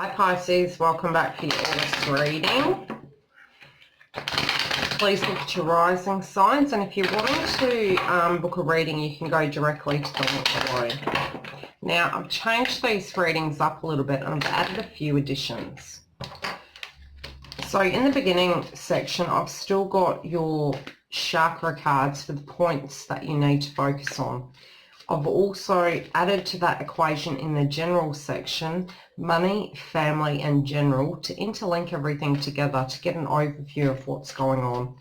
Hi Pisces, welcome back for your August reading. Please look at your rising signs, and if you're wanting to book a reading, you can go directly to the link below. Now, I've changed these readings up a little bit and I've added a few additions. So in the beginning section, I've still got your chakra cards for the points that you need to focus on. I've also added to that equation in the general section, money, family and general, to interlink everything together to get an overview of what's going on.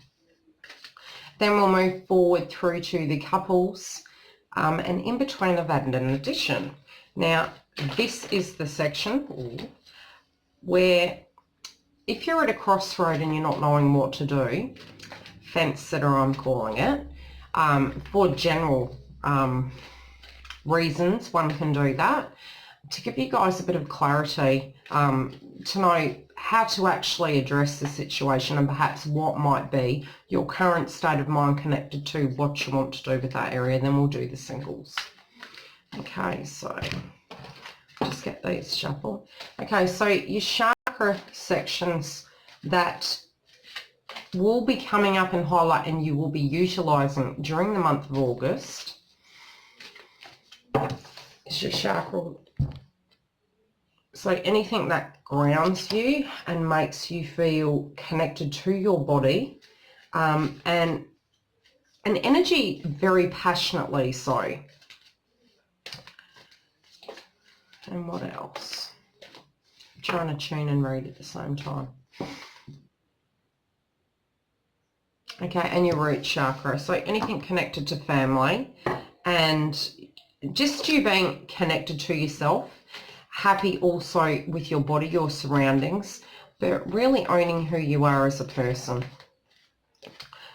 Then we'll move forward through to the couples, and in between I've added an addition. Now, this is the section where if you're at a crossroad and you're not knowing what to do, fence sitter I'm calling it, for general reasons one can do that, to give you guys a bit of clarity, to know how to actually address the situation and perhaps what might be your current state of mind connected to what you want to do with that area. Then we'll do the singles. Okay, so just get these shuffled. Okay, so your chakra sections that will be coming up in highlight and you will be utilizing during the month of August is your chakra. So anything that grounds you and makes you feel connected to your body, and an energy very passionately so. And what else? I'm trying to tune and read at the same time. Okay, and your root chakra. So anything connected to family and just you being connected to yourself, happy also with your body, your surroundings, but really owning who you are as a person.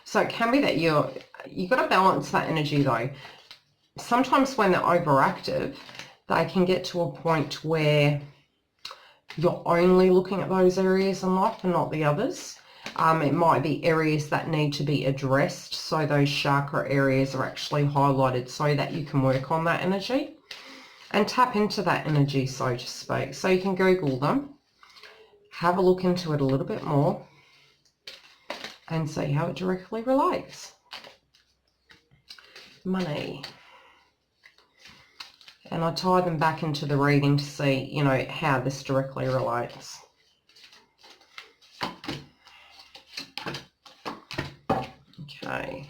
So it can be that you've got to balance that energy though. Sometimes when they're overactive, they can get to a point where you're only looking at those areas in life and not the others. It might be areas that need to be addressed, so those chakra areas are actually highlighted so that you can work on that energy and tap into that energy, so to speak. So you can Google them, have a look into it a little bit more and see how it directly relates. Money. And I tie them back into the reading to see, you know, how this directly relates. Okay.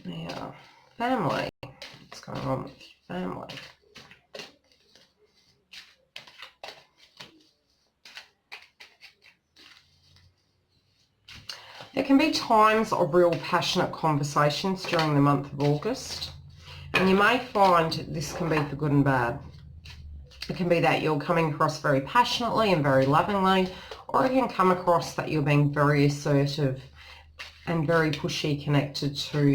Now, family. What's going on with family? There can be times of real passionate conversations during the month of August, and you may find this can be for good and bad. It can be that you're coming across very passionately and very lovingly, or it can come across that you're being very assertive and very pushy, connected to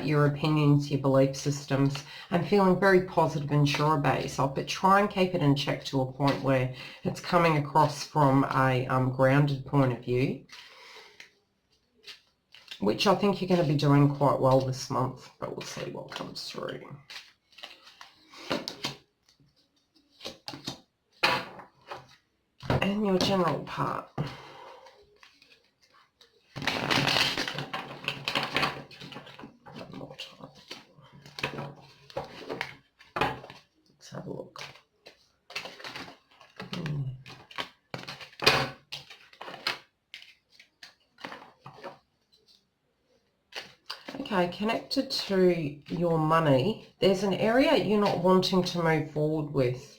your opinions, your belief systems, and feeling very positive and sure about yourself. But try and keep it in check to a point where it's coming across from a grounded point of view, which I think you're going to be doing quite well this month, but we'll see what comes through. And your general part. One more time. Let's have a look. Okay, connected to your money, there's an area you're not wanting to move forward with.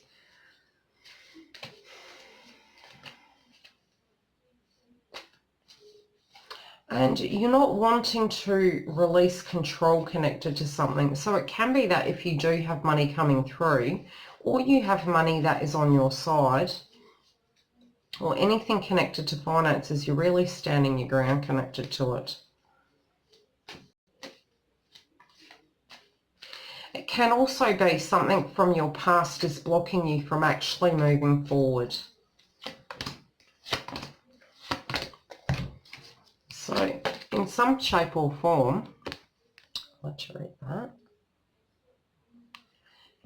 And you're not wanting to release control connected to something. So it can be that if you do have money coming through, or you have money that is on your side, or anything connected to finances, you're really standing your ground connected to it. It can also be something from your past is blocking you from actually moving forward. So in some shape or form, let's read that.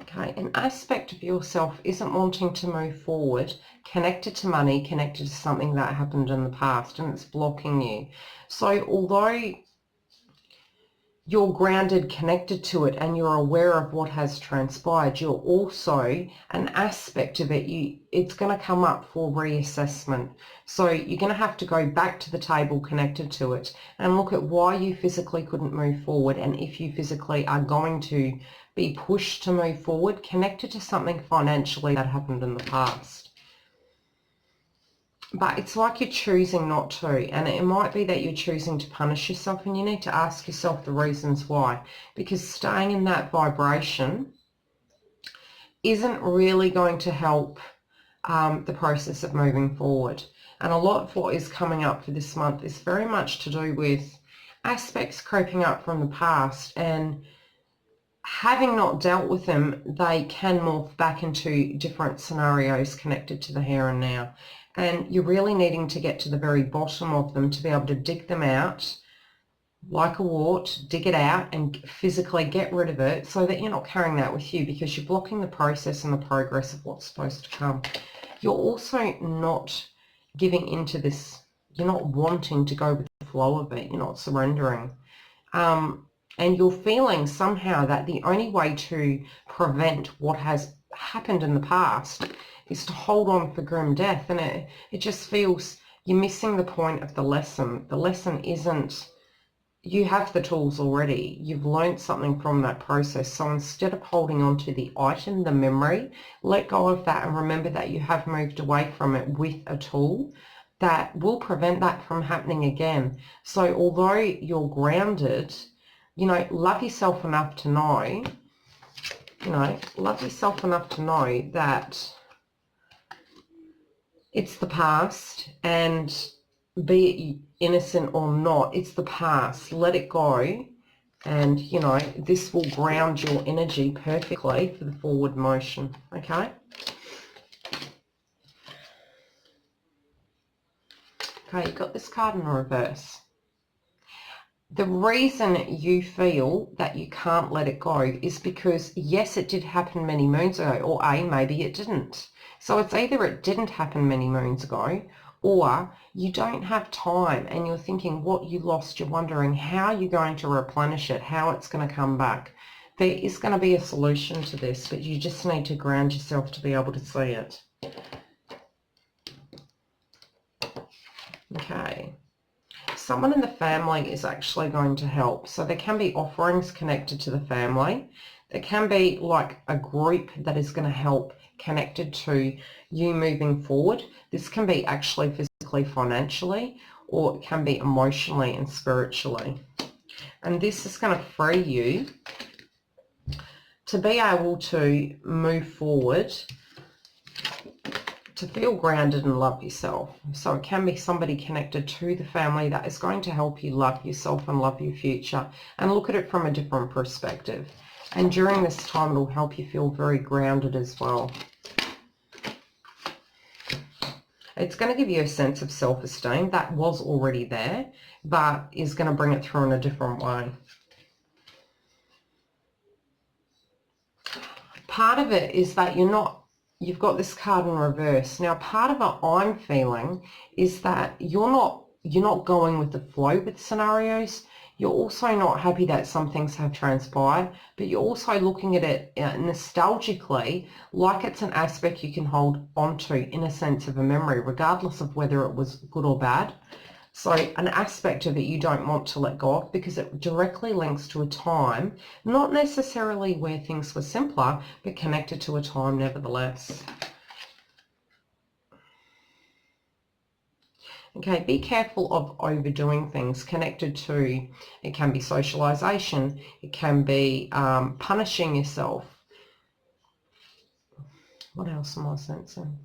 Okay, an aspect of yourself isn't wanting to move forward, connected to money, connected to something that happened in the past, and it's blocking you. So although you're grounded, connected to it, and you're aware of what has transpired, you're also an aspect of it. It's going to come up for reassessment. So you're going to have to go back to the table connected to it and look at why you physically couldn't move forward, and if you physically are going to be pushed to move forward, connected to something financially that happened in the past. But it's like you're choosing not to, and it might be that you're choosing to punish yourself, and you need to ask yourself the reasons why, because staying in that vibration isn't really going to help the process of moving forward. And a lot of what is coming up for this month is very much to do with aspects creeping up from the past, and having not dealt with them, they can morph back into different scenarios connected to the here and now. And you're really needing to get to the very bottom of them to be able to dig them out like a wart, dig it out and physically get rid of it so that you're not carrying that with you, because you're blocking the process and the progress of what's supposed to come. You're also not giving into this. You're not wanting to go with the flow of it. You're not surrendering. And you're feeling somehow that the only way to prevent what has happened in the past is to hold on for grim death. And it just feels you're missing the point of the lesson. The lesson isn't, you have the tools already. You've learned something from that process. So instead of holding on to the item, the memory, let go of that and remember that you have moved away from it with a tool that will prevent that from happening again. So although you're grounded, love yourself enough to know, that it's the past, and be it innocent or not, it's the past. Let it go, and, this will ground your energy perfectly for the forward motion, okay? Okay, you've got this card in reverse. The reason you feel that you can't let it go is because, yes, it did happen many moons ago, or maybe it didn't. So it's either it didn't happen many moons ago, or you don't have time and you're thinking what you lost, you're wondering how you're going to replenish it, how it's going to come back. There is going to be a solution to this, but you just need to ground yourself to be able to see it. Okay. Someone in the family is actually going to help. So there can be offerings connected to the family. There can be like a group that is going to help connected to you moving forward. This can be actually physically, financially, or it can be emotionally and spiritually. And this is going to free you to be able to move forward, to feel grounded and love yourself. So it can be somebody connected to the family that is going to help you love yourself and love your future and look at it from a different perspective. And during this time, it'll help you feel very grounded as well. It's going to give you a sense of self-esteem that was already there, but is going to bring it through in a different way. Part of it is that you've got this card in reverse. Now, part of what I'm feeling is that you're not going with the flow with scenarios. You're also not happy that some things have transpired, but you're also looking at it nostalgically, like it's an aspect you can hold onto in a sense of a memory, regardless of whether it was good or bad. So an aspect of it you don't want to let go of because it directly links to a time, not necessarily where things were simpler, but connected to a time nevertheless. Okay, be careful of overdoing things connected to, it can be socialization, it can be punishing yourself. What else am I sensing?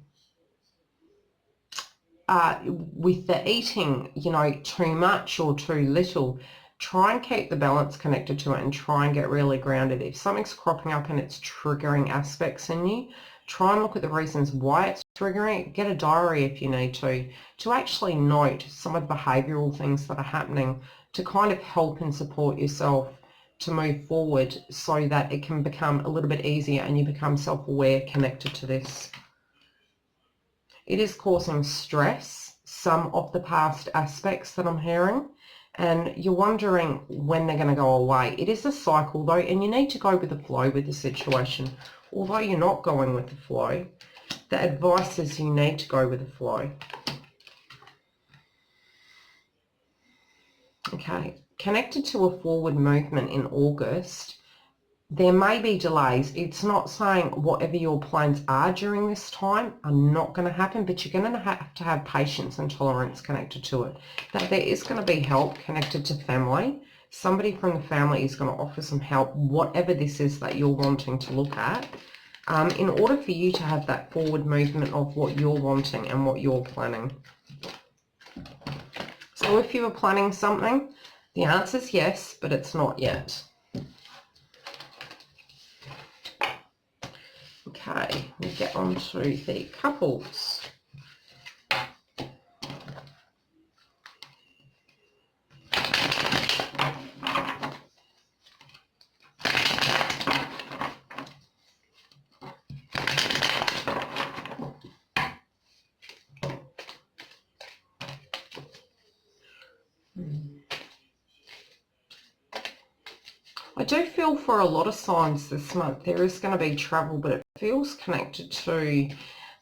With the eating, too much or too little, try and keep the balance connected to it and try and get really grounded. If something's cropping up and it's triggering aspects in you, try and look at the reasons why it's triggering. Get a diary if you need to actually note some of the behavioural things that are happening to kind of help and support yourself to move forward so that it can become a little bit easier and you become self-aware connected to this. It is causing stress, some of the past aspects that I'm hearing, and you're wondering when they're going to go away. It is a cycle though, and you need to go with the flow with the situation. Although you're not going with the flow, the advice is you need to go with the flow. Okay, connected to a forward movement in August, there may be delays. It's not saying whatever your plans are during this time are not going to happen, but you're going to have patience and tolerance connected to it. That there is going to be help connected to family. Somebody from the family is going to offer some help, whatever this is that you're wanting to look at, in order for you to have that forward movement of what you're wanting and what you're planning. So if you were planning something, the answer is yes, but it's not yet. Okay, we get on to the couples. I do feel for a lot of signs this month there is going to be travel, but it feels connected to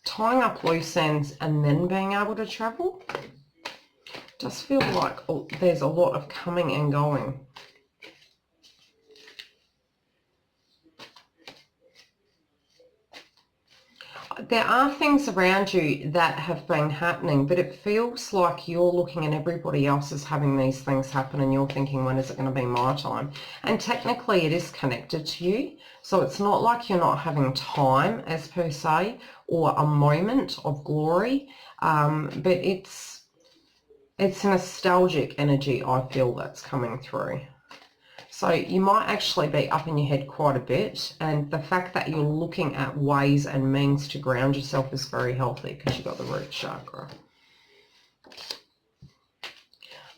tying up loose ends and then being able to travel. It does feel like there's a lot of coming and going. There are things around you that have been happening, but it feels like you're looking and everybody else is having these things happen and you're thinking, when is it going to be my time? And technically it is connected to you. So it's not like you're not having time as per se, or a moment of glory, but it's a nostalgic energy I feel that's coming through. So you might actually be up in your head quite a bit, and the fact that you're looking at ways and means to ground yourself is very healthy because you've got the root chakra.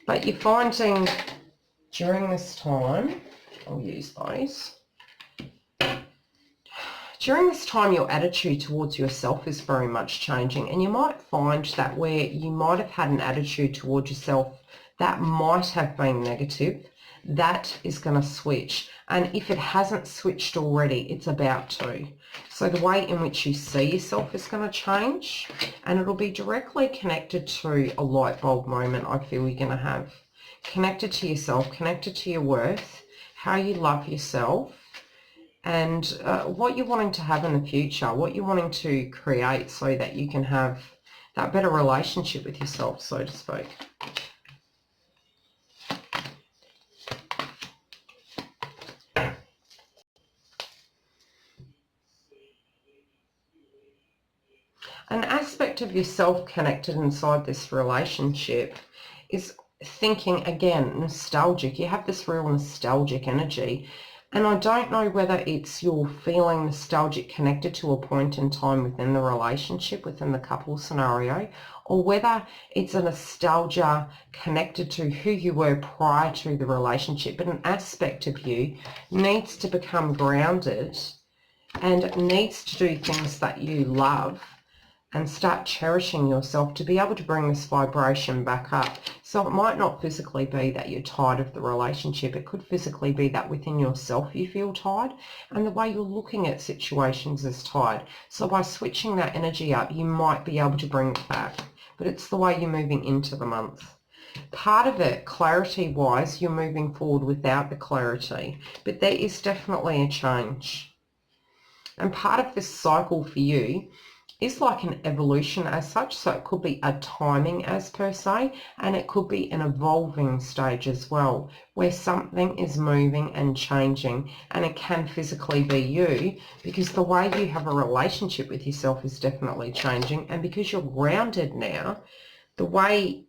But you're finding during this time, I'll use those. During this time, your attitude towards yourself is very much changing, and you might find that where you might have had an attitude towards yourself that might have been negative, that is going to switch. And if it hasn't switched already, it's about to. So the way in which you see yourself is going to change, and it'll be directly connected to a light bulb moment I feel you're going to have. Connected to yourself, connected to your worth, how you love yourself, and what you're wanting to have in the future, what you're wanting to create so that you can have that better relationship with yourself, so to speak. An aspect of yourself connected inside this relationship is thinking, again, nostalgic. You have this real nostalgic energy. And I don't know whether it's you're feeling nostalgic connected to a point in time within the relationship, within the couple scenario, or whether it's a nostalgia connected to who you were prior to the relationship. But an aspect of you needs to become grounded and needs to do things that you love and start cherishing yourself to be able to bring this vibration back up. So it might not physically be that you're tired of the relationship. It could physically be that within yourself you feel tired, and the way you're looking at situations is tired. So by switching that energy up, you might be able to bring it back. But it's the way you're moving into the month. Part of it, clarity-wise, you're moving forward without the clarity, but there is definitely a change. And part of this cycle for you is like an evolution as such, so it could be a timing as per se, and it could be an evolving stage as well, where something is moving and changing, and it can physically be you, because the way you have a relationship with yourself is definitely changing, and because you're grounded now, the way,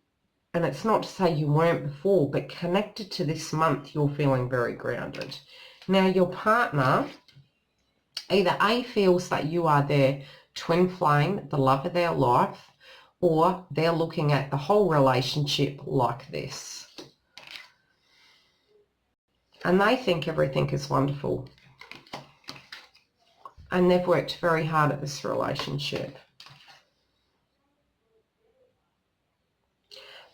and it's not to say you weren't before, but connected to this month, you're feeling very grounded. Now your partner either A, feels that you are their twin flame, the love of their life, or they're looking at the whole relationship like this. and they think everything is wonderful. And they've worked very hard at this relationship.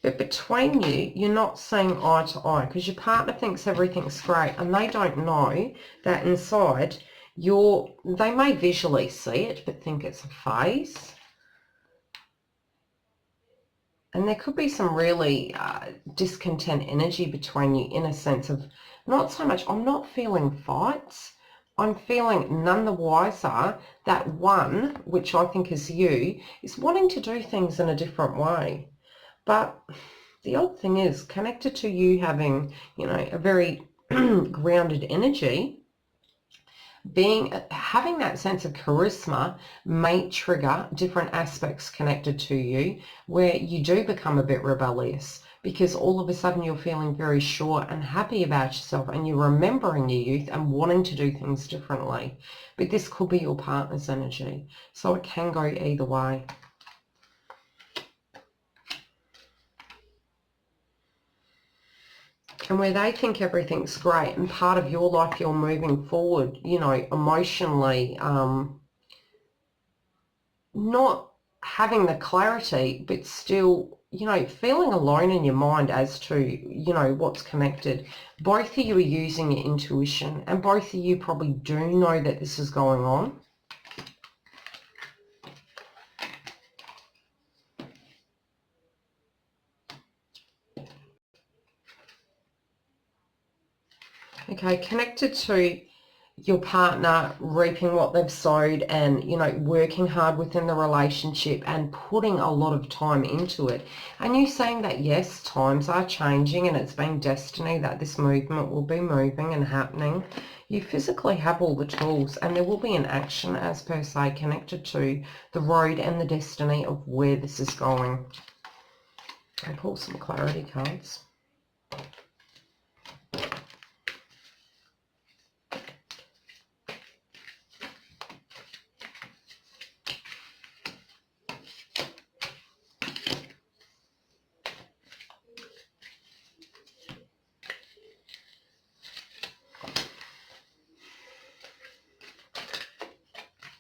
But between you, you're not seeing eye to eye because your partner thinks everything's great and they don't know that inside they may visually see it but think it's a phase. And there could be some really discontent energy between you in a sense of not so much, I'm not feeling fights. I'm feeling none the wiser that one, which I think is you, is wanting to do things in a different way. But the odd thing is, connected to you having, a very grounded energy, having that sense of charisma may trigger different aspects connected to you where you do become a bit rebellious because all of a sudden you're feeling very sure and happy about yourself and you're remembering your youth and wanting to do things differently. But this could be your partner's energy, so it can go either way. And where they think everything's great and part of your life you're moving forward, emotionally, not having the clarity, but still, feeling alone in your mind as to, what's connected. Both of you are using your intuition and both of you probably do know that this is going on. Okay, connected to your partner reaping what they've sowed and, working hard within the relationship and putting a lot of time into it. And you saying that, yes, times are changing and it's been destiny that this movement will be moving and happening. You physically have all the tools and there will be an action as per se connected to the road and the destiny of where this is going. I'll pull some clarity cards.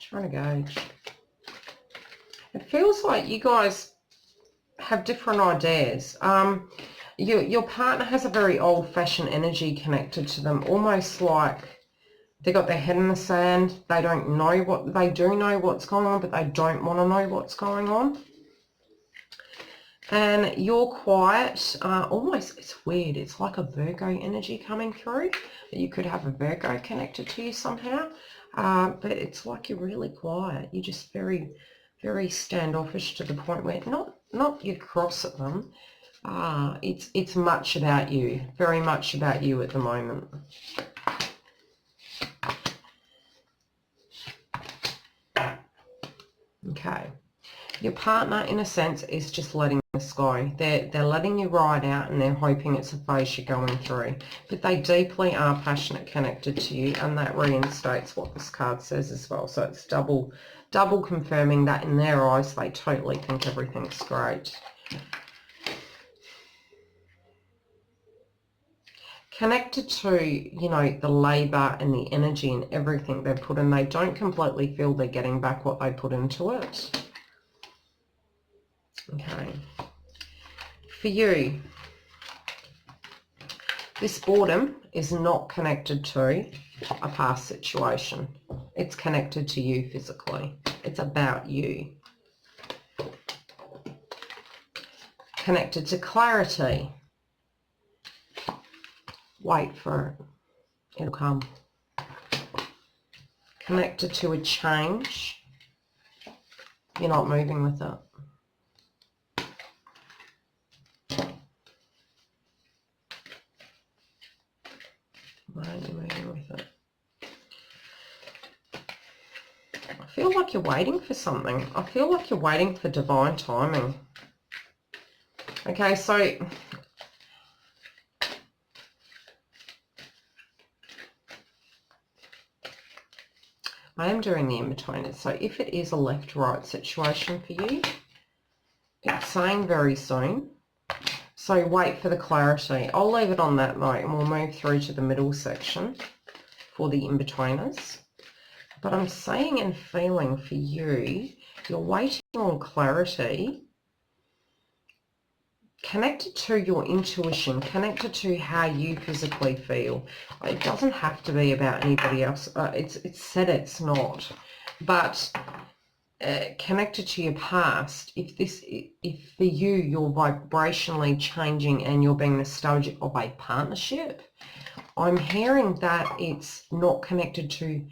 Trying to gauge. It feels like you guys have different ideas. Your partner has a very old-fashioned energy connected to them, almost like they got their head in the sand. They don't know they do know what's going on, but they don't want to know what's going on. And you're quiet, almost, it's weird, it's like a Virgo energy coming through. You could have a Virgo connected to you somehow, but it's like you're really quiet. You're just very, very standoffish to the point where not you're cross at them. It's much about you, very much about you at the moment. Okay. Your partner, in a sense, is just letting this go. They're letting you ride out and they're hoping it's a phase you're going through. But they deeply are passionate, connected to you, and that reinstates what this card says as well. So it's double confirming that in their eyes, they totally think everything's great. Connected to, the labour and the energy and everything they put in, they don't completely feel they're getting back what they put into it. Okay, for you, this boredom is not connected to a past situation. It's connected to you physically. It's about you. Connected to clarity. Wait for it. It'll come. Connected to a change. You're not moving with it. Why aren't you moving with it? I feel like you're waiting for something. I feel like you're waiting for divine timing. Okay, so I am doing the in-betweeners. So if it is a left-right situation for you, it's saying very soon. So wait for the clarity. I'll leave it on that note and we'll move through to the middle section for the in-betweeners. But I'm saying and feeling for you, you're waiting on clarity, connected to your intuition, connected to how you physically feel. It doesn't have to be about anybody else. It's said it's not. But connected to your past, if for you you're vibrationally changing and you're being nostalgic of a partnership, I'm hearing that it's not connected to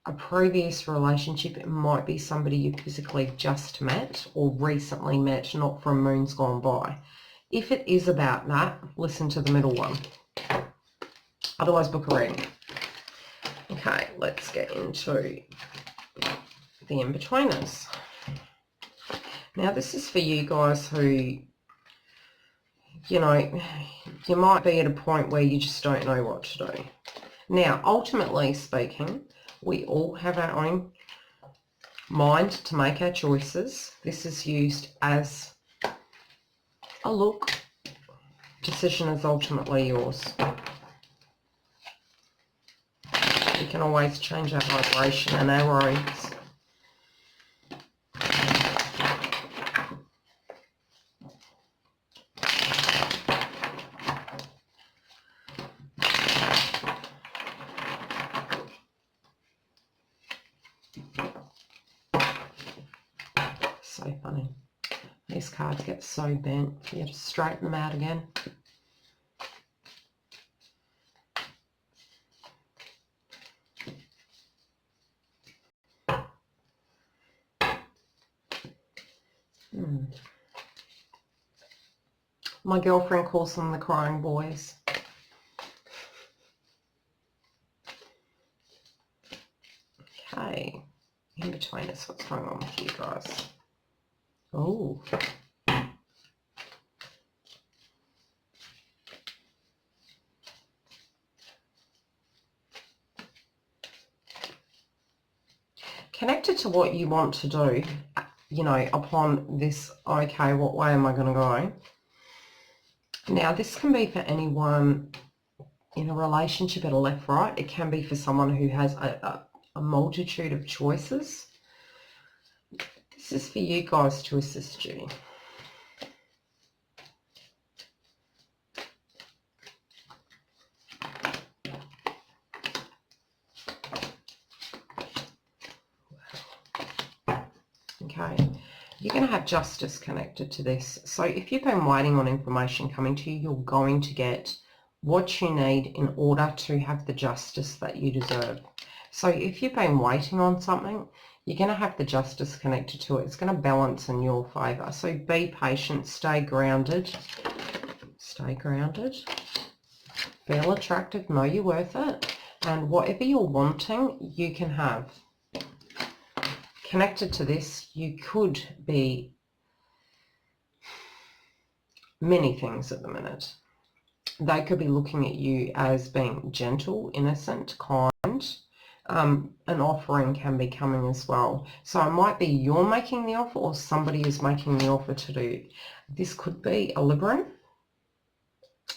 a previous relationship. It might be somebody you physically just met or recently met, not from moons gone by. If it is about that, listen to the middle one. Otherwise, book a reading. Okay, let's get into the in-betweeners. Now, this is for you guys who, you know, you might be at a point where you just don't know what to do. Now, ultimately speaking, we all have our own mind to make our choices. This is used as a look. Decision is ultimately yours. We can always change our vibration and our roads. So funny. These cards get so bent. You have to straighten them out again. My girlfriend calls them the crying boys. Okay. In between us, what's going on with you guys? Oh. Connected to what you want to do, you know, upon this, okay, what way am I going to go? Now, this can be for anyone in a relationship at a left-right. It can be for someone who has a multitude of choices. This is for you guys to assist you. Okay, you're going to have justice connected to this. So if you've been waiting on information coming to you, you're going to get what you need in order to have the justice that you deserve. So if you've been waiting on something, you're going to have the justice connected to it. It's going to balance in your favour. So be patient, stay grounded, feel attractive, know you're worth it, and whatever you're wanting, you can have. Connected to this, you could be many things at the minute. They could be looking at you as being gentle, innocent, kind. An offering can be coming as well. So it might be you're making the offer or somebody is making the offer to do. This could be a Libran.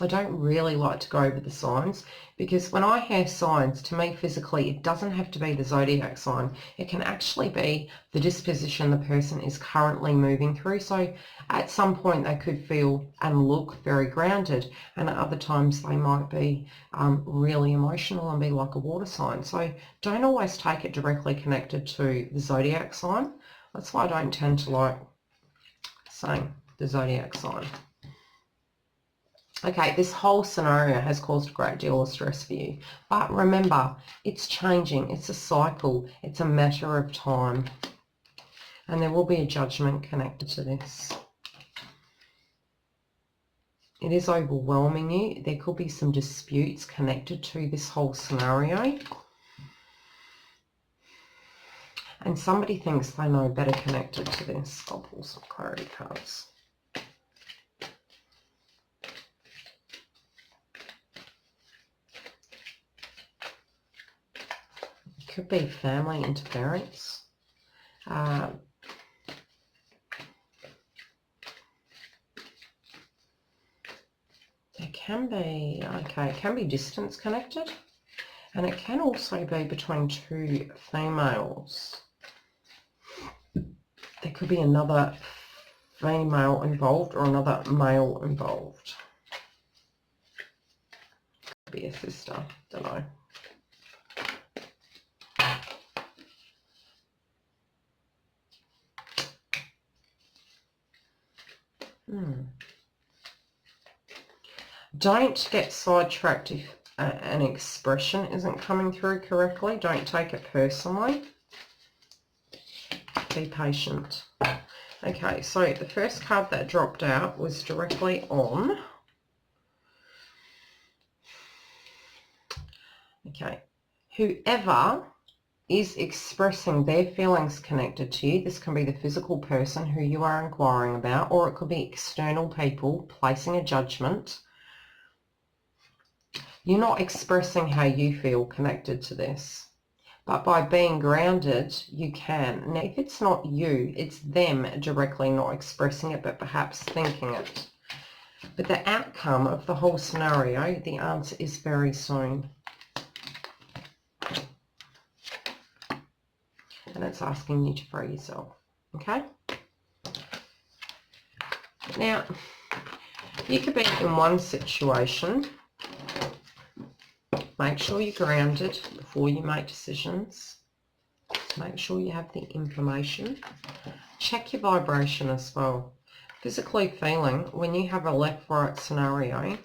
I don't really like to go over the signs because when I hear signs, to me physically, it doesn't have to be the zodiac sign. It can actually be the disposition the person is currently moving through. So at some point they could feel and look very grounded, and at other times they might be really emotional and be like a water sign. So don't always take it directly connected to the zodiac sign. That's why I don't tend to like saying the zodiac sign. Okay, this whole scenario has caused a great deal of stress for you. But remember, it's changing. It's a cycle. It's a matter of time. And there will be a judgment connected to this. It is overwhelming you. There could be some disputes connected to this whole scenario. And somebody thinks they know better connected to this. I'll pull some clarity cards. Could be family interference. can be, okay, it can be distance connected, and it can also be between two females. There could be another female involved or another male involved. Could be a sister, don't know. Don't get sidetracked if an expression isn't coming through correctly. Don't take it personally. Be patient. Okay, so the first card that dropped out was directly on. Okay, whoever is expressing their feelings connected to you, this can be the physical person who you are inquiring about, or it could be external people placing a judgment. You're not expressing how you feel connected to this. But by being grounded, you can. Now, if it's not you, it's them directly not expressing it, but perhaps thinking it. But the outcome of the whole scenario, the answer is very soon. And it's asking you to free yourself, okay? Now, you could be in one situation. Make sure you're grounded before you make decisions. Make sure you have the information. Check your vibration as well. Physically feeling, when you have a left-right scenario,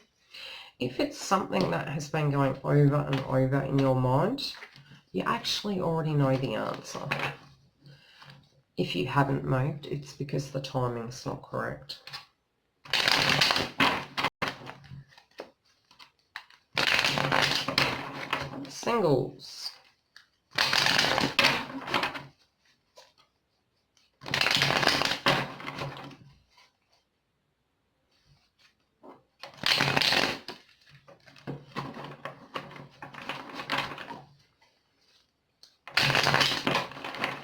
if it's something that has been going over and over in your mind, you actually already know the answer. If you haven't moved, it's because the timing's not correct. Singles.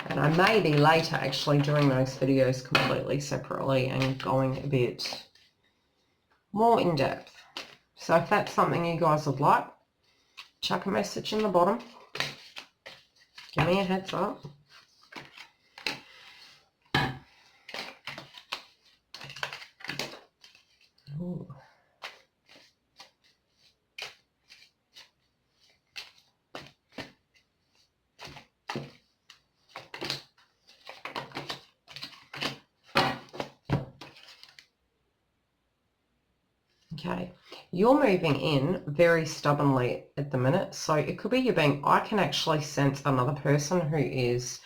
And I may be later actually doing those videos completely separately and going a bit more in depth. So if that's something you guys would like, chuck a message in the bottom. Give me a heads up. Ooh. Okay, you're moving in very stubbornly at the minute, so it could be I can actually sense another person who is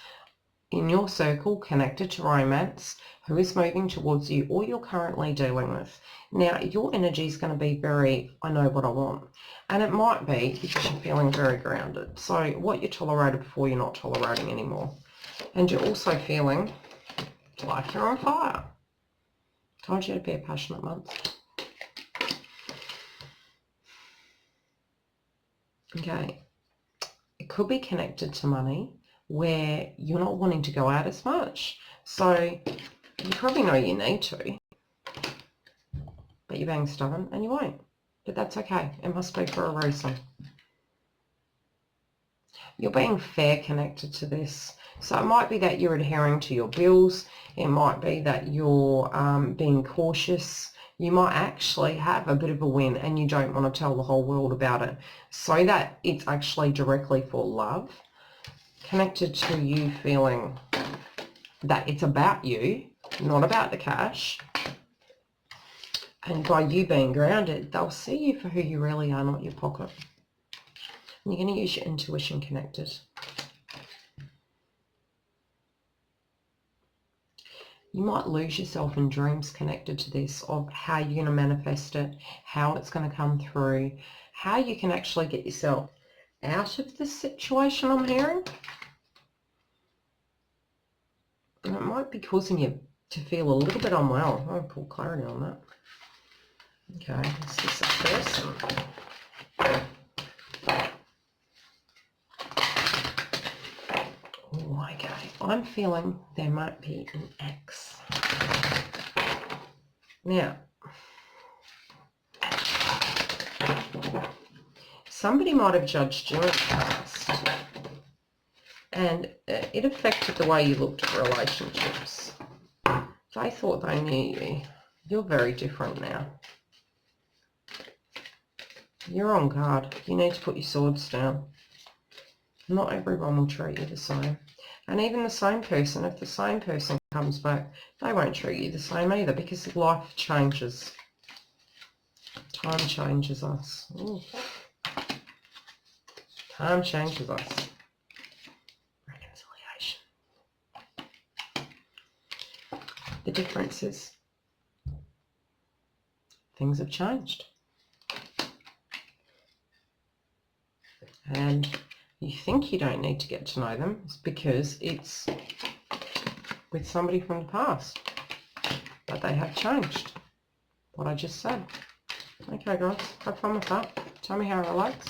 in your circle connected to romance, who is moving towards you or you're currently dealing with. Now, your energy is going to be very, I know what I want. And it might be because you're feeling very grounded. So what you tolerated before, you're not tolerating anymore. And you're also feeling like you're on fire. Told you to be a passionate month. Okay, it could be connected to money where you're not wanting to go out as much. So you probably know you need to, but you're being stubborn and you won't. But that's okay. It must be for a reason. You're being fair connected to this. So it might be that you're adhering to your bills. It might be that you're being cautious. You might actually have a bit of a win and you don't want to tell the whole world about it, so that it's actually directly for love, connected to you feeling that it's about you, not about the cash. And by you being grounded, they'll see you for who you really are, not your pocket. And you're going to use your intuition connected. You might lose yourself in dreams connected to this, of how you're going to manifest it, how it's going to come through, how you can actually get yourself out of this situation, I'm hearing. And it might be causing you to feel a little bit unwell. I'll pull clarity on that. Okay, this is a person. Oh, okay. I'm feeling there might be an ex. Now, somebody might have judged you in the past, and it affected the way you looked at relationships. They thought they knew you. You're very different now. You're on guard. You need to put your swords down. Not everyone will treat you the same. And even the same person, if the same person comes back, they won't treat you the same either, because life changes. Time changes us. Ooh. Time changes us. Reconciliation. The difference is things have changed. And you think you don't need to get to know them, it's because it's with somebody from the past. But they have changed. What I just said. Okay guys, have fun with that. Tell me how it relates.